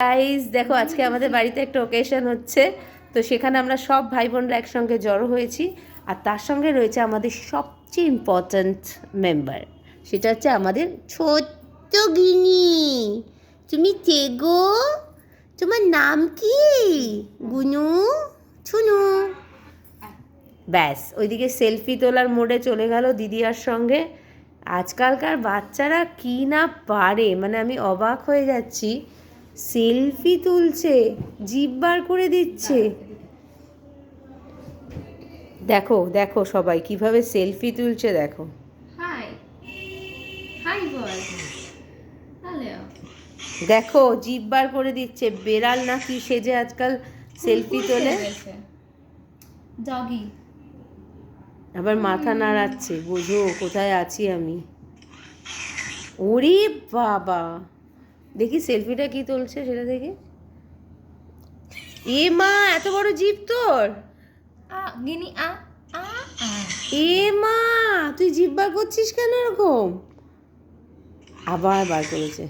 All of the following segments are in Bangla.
গাইস দেখো, আজকে আমাদের বাড়িতে একটা ওকেশন হচ্ছে, তো সেখানে আমরা সব ভাই বোনরা একসঙ্গে জড়ো হয়েছি। আর তার সঙ্গে রয়েছে আমাদের সবচেয়ে ইম্পর্ট্যান্ট মেম্বার, সেটা হচ্ছে আমাদের ছোট্ট গিনি। তুমি কে গো? তোমার নাম কি? গুনু? ছুনু? ব্যাস, ওইদিকে সেলফি তোলার মোডে চলে গেল দিদিয়ার সঙ্গে। আজকালকার বাচ্চারা কি না পারে, মানে আমি অবাক হয়ে যাচ্ছি। সেলফি তুলছে, জিভ বার করে দিচ্ছে। দেখো দেখো সবাই কিভাবে সেলফি তুলছে, দেখো। হাই হাই বল। হ্যালো। দেখো জিভ বার করে দিচ্ছে, বেড়াল না কি সেজে আজকাল সেলফি তোলে। জগি। আবার মাথা নাড়াচ্ছে, বোঝো কোথায় আছি আমি। ওরে বাবা, দেখি সেলফিটা কি তুলছে সেটা দেখি। এ মা, এত বড় জিভ তোর! গিনি আ আ আ। এ মা, তুই জিভ বার করছিস কেন এরকম? আবার বার করেছে।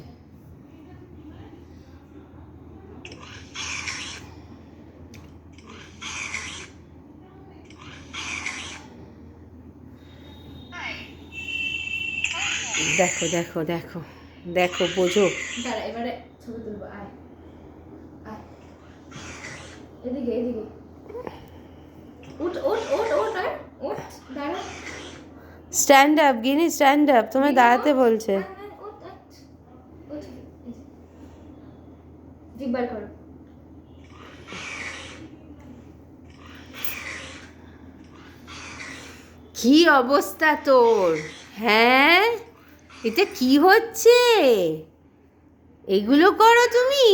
দেখো দেখো দেখো দেখো, বোঝো। দাঁড়া, এবারে ছবি তুলবো। আয় আয়, এদিকে এদিকে। উঠ উঠ উঠ উঠ আয়, উঠ দাঁড়া। স্ট্যান্ড আপ গিনি, স্ট্যান্ড আপ, তোমায় দাঁড়াতে বলছে। উঠ উঠ উঠ। জিভ বার করো। কি অবস্থা তোর? হ্যাঁ, এটা কি হচ্ছে? এগুলো করো তুমি?